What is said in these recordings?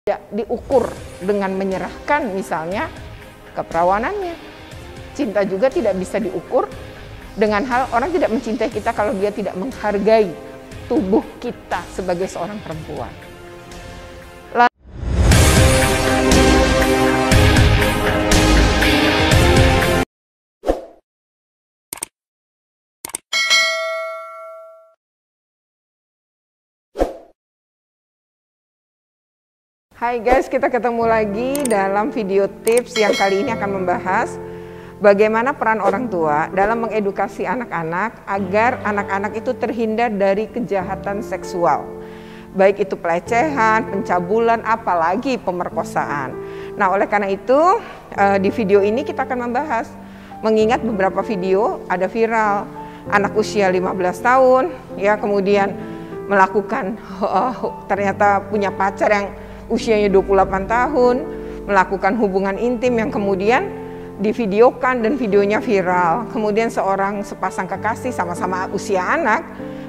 tidak diukur dengan menyerahkan misalnya keperawanannya. Cinta juga tidak bisa diukur dengan hal orang tidak mencintai kita kalau dia tidak menghargai tubuh kita sebagai seorang perempuan. Hai guys, kita ketemu lagi dalam video tips yang kali ini akan membahas bagaimana peran orang tua dalam mengedukasi anak-anak agar anak-anak itu terhindar dari kejahatan seksual. Baik itu pelecehan, pencabulan, apalagi pemerkosaan. Nah, oleh karena itu di video ini kita akan membahas, mengingat beberapa video ada viral anak usia 15 tahun ya kemudian melakukan ternyata punya pacar yang usianya 28 tahun, melakukan hubungan intim yang kemudian divideokan dan videonya viral. Kemudian seorang sepasang kekasih sama-sama usia anak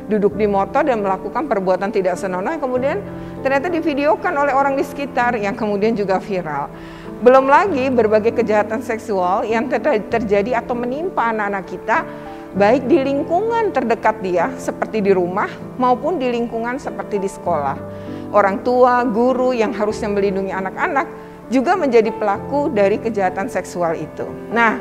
duduk di motor dan melakukan perbuatan tidak senonoh yang kemudian ternyata divideokan oleh orang di sekitar yang kemudian juga viral. Belum lagi berbagai kejahatan seksual yang terjadi atau menimpa anak-anak kita baik di lingkungan terdekat dia seperti di rumah maupun di lingkungan seperti di sekolah. Orang tua, guru yang harusnya melindungi anak-anak juga menjadi pelaku dari kejahatan seksual itu. Nah,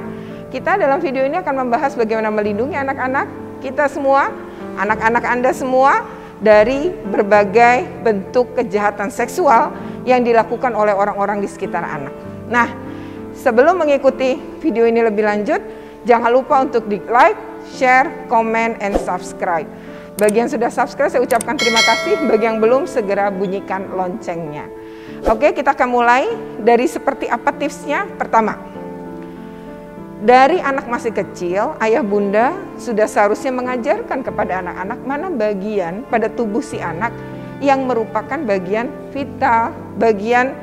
kita dalam video ini akan membahas bagaimana melindungi anak-anak kita semua, anak-anak Anda semua dari berbagai bentuk kejahatan seksual yang dilakukan oleh orang-orang di sekitar anak. Nah, sebelum mengikuti video ini lebih lanjut, jangan lupa untuk di like, share, comment, and subscribe. Bagi yang sudah subscribe saya ucapkan terima kasih, bagi yang belum segera bunyikan loncengnya. Oke, kita akan mulai dari seperti apa tipsnya. Pertama, dari anak masih kecil, ayah bunda sudah seharusnya mengajarkan kepada anak-anak mana bagian pada tubuh si anak yang merupakan bagian vital, bagian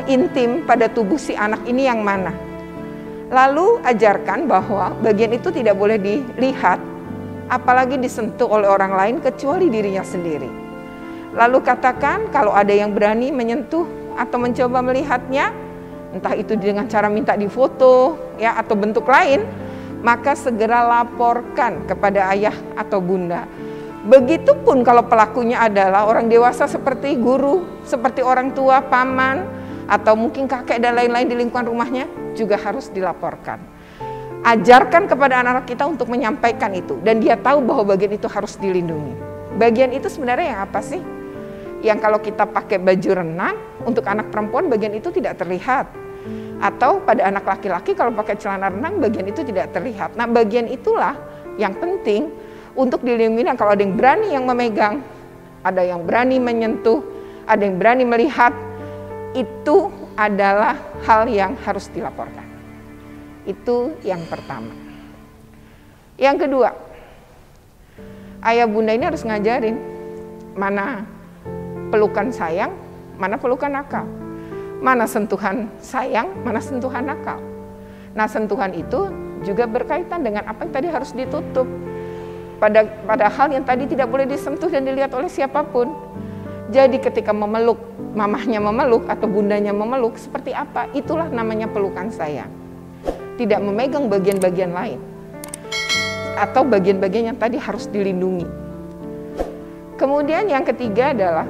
intim pada tubuh si anak ini yang mana. Lalu ajarkan bahwa bagian itu tidak boleh dilihat apalagi disentuh oleh orang lain kecuali dirinya sendiri. Lalu katakan kalau ada yang berani menyentuh atau mencoba melihatnya, entah itu dengan cara minta difoto ya atau bentuk lain, maka segera laporkan kepada ayah atau bunda. Begitupun kalau pelakunya adalah orang dewasa seperti guru, seperti orang tua, paman, atau mungkin kakek dan lain-lain di lingkungan rumahnya juga harus dilaporkan. Ajarkan kepada anak-anak kita untuk menyampaikan itu dan dia tahu bahwa bagian itu harus dilindungi. Bagian itu sebenarnya yang apa sih? Yang kalau kita pakai baju renang untuk anak perempuan bagian itu tidak terlihat. Atau pada anak laki-laki kalau pakai celana renang bagian itu tidak terlihat. Nah, bagian itulah yang penting untuk dilindungi. Kalau ada yang berani yang memegang, ada yang berani menyentuh, ada yang berani melihat, itu adalah hal yang harus dilaporkan. Itu yang pertama. Yang kedua, ayah bunda ini harus ngajarin mana pelukan sayang, mana pelukan nakal. Mana sentuhan sayang, mana sentuhan nakal. Nah, sentuhan itu juga berkaitan dengan apa yang tadi harus ditutup. Pada hal yang tadi tidak boleh disentuh dan dilihat oleh siapapun. Jadi ketika memeluk, mamahnya memeluk atau bundanya memeluk, seperti apa? Itulah namanya pelukan sayang. Tidak memegang bagian-bagian lain atau bagian-bagian yang tadi harus dilindungi. Kemudian yang ketiga adalah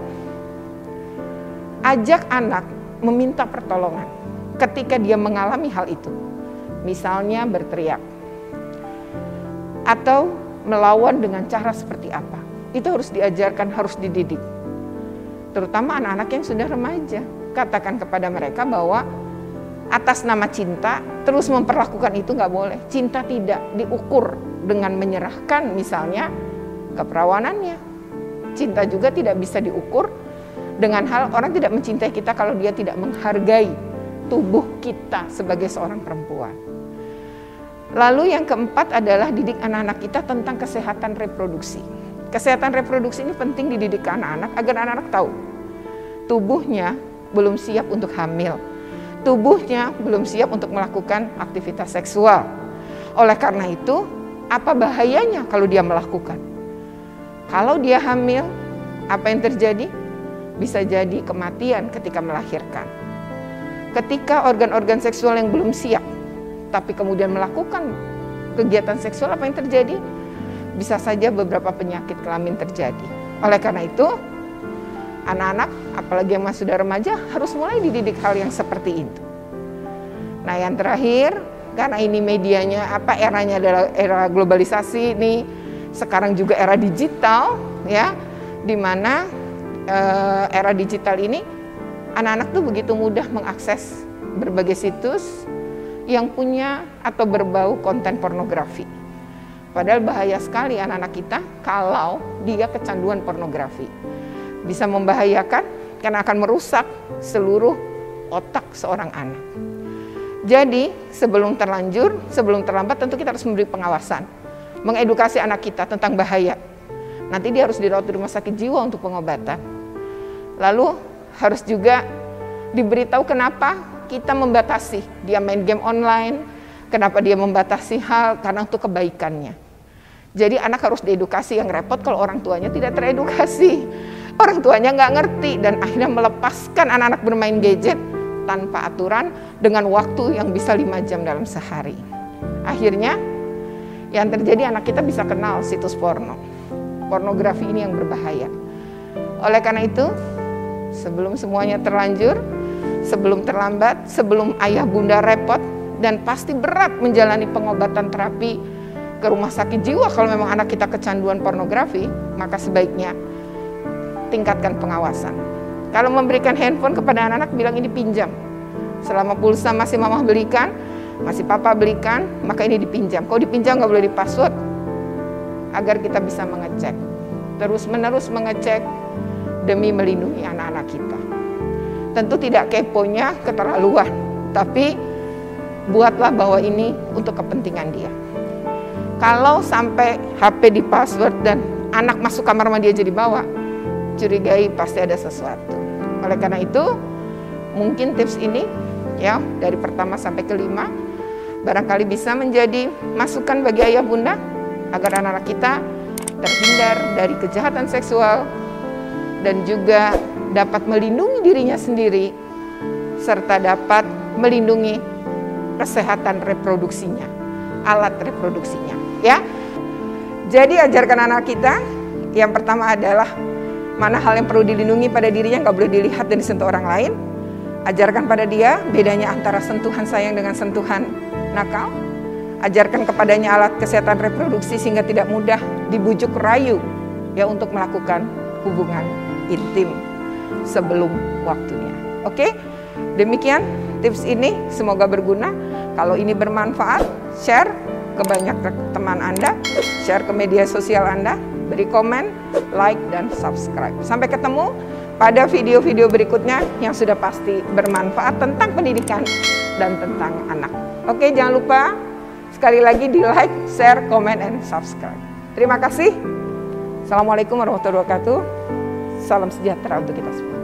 ajak anak meminta pertolongan ketika dia mengalami hal itu. Misalnya berteriak atau melawan dengan cara seperti apa. Itu harus diajarkan, harus dididik. Terutama anak-anak yang sudah remaja. Katakan kepada mereka bahwa atas nama cinta terus memperlakukan itu nggak boleh. Cinta tidak diukur dengan menyerahkan misalnya keperawanannya. Cinta juga tidak bisa diukur dengan hal orang tidak mencintai kita kalau dia tidak menghargai tubuh kita sebagai seorang perempuan. Lalu yang keempat adalah didik anak-anak kita tentang kesehatan reproduksi. Kesehatan reproduksi ini penting dididik ke anak-anak agar anak-anak tahu tubuhnya belum siap untuk hamil. Tubuhnya belum siap untuk melakukan aktivitas seksual. Oleh karena itu, apa bahayanya kalau dia melakukan? Kalau dia hamil, apa yang terjadi? bisa jadi kematian ketika melahirkan. Ketika organ-organ seksual yang belum siap, tapi kemudian melakukan kegiatan seksual, apa yang terjadi? Bisa saja beberapa penyakit kelamin terjadi. Oleh karena itu, anak-anak, apalagi yang masih sudah remaja, harus mulai dididik hal yang seperti itu. Nah, yang terakhir, karena ini medianya, eranya adalah era globalisasi, ini sekarang juga era digital, ya, di mana era digital ini anak-anak tuh begitu mudah mengakses berbagai situs yang punya atau berbau konten pornografi. Padahal bahaya sekali anak-anak kita kalau dia kecanduan pornografi. Bisa membahayakan karena akan merusak seluruh otak seorang anak. Jadi sebelum terlanjur, sebelum terlambat tentu kita harus memberi pengawasan. Mengedukasi anak kita tentang bahaya. Nanti dia harus dirawat di rumah sakit jiwa untuk pengobatan. Lalu harus juga diberitahu kenapa kita membatasi dia main game online, kenapa dia membatasi hal, karena untuk kebaikannya. Jadi anak harus diedukasi, yang repot kalau orang tuanya tidak teredukasi. Orang tuanya nggak ngerti dan akhirnya melepaskan anak-anak bermain gadget tanpa aturan dengan waktu yang bisa 5 jam dalam sehari. Akhirnya yang terjadi anak kita bisa kenal situs porno. Pornografi ini yang berbahaya. Oleh karena itu, sebelum semuanya terlanjur, sebelum terlambat, sebelum ayah bunda repot dan pasti berat menjalani pengobatan terapi ke rumah sakit jiwa kalau memang anak kita kecanduan pornografi, maka sebaiknya tingkatkan pengawasan. Kalau memberikan handphone kepada anak-anak, bilang ini pinjam. Selama pulsa masih mama belikan, masih papa belikan, maka ini dipinjam. Kalau dipinjam nggak boleh di-password, agar kita bisa mengecek, terus-menerus mengecek demi melindungi anak-anak kita. Tentu tidak keponya keterlaluan, tapi buatlah bahwa ini untuk kepentingan dia. Kalau sampai HP di-password dan anak masuk kamar mandi aja dibawa, curigai pasti ada sesuatu. Oleh karena itu, mungkin tips ini ya dari pertama sampai kelima barangkali bisa menjadi masukan bagi ayah bunda agar anak-anak kita terhindar dari kejahatan seksual dan juga dapat melindungi dirinya sendiri serta dapat melindungi kesehatan reproduksinya, alat reproduksinya, ya. Jadi ajarkan anak kita, yang pertama adalah mana hal yang perlu dilindungi pada dirinya, nggak boleh dilihat dan disentuh orang lain. Ajarkan pada dia bedanya antara sentuhan sayang dengan sentuhan nakal. Ajarkan kepadanya alat kesehatan reproduksi sehingga tidak mudah dibujuk rayu ya untuk melakukan hubungan intim sebelum waktunya. Oke, demikian tips ini, semoga berguna. Kalau ini bermanfaat, share ke banyak teman Anda, share ke media sosial Anda, beri komen, like, dan subscribe. Sampai ketemu pada video-video berikutnya yang sudah pasti bermanfaat tentang pendidikan dan tentang anak. Oke, jangan lupa sekali lagi di like, share, komen, and subscribe. Terima kasih. Assalamualaikum warahmatullahi wabarakatuh. Salam sejahtera untuk kita semua.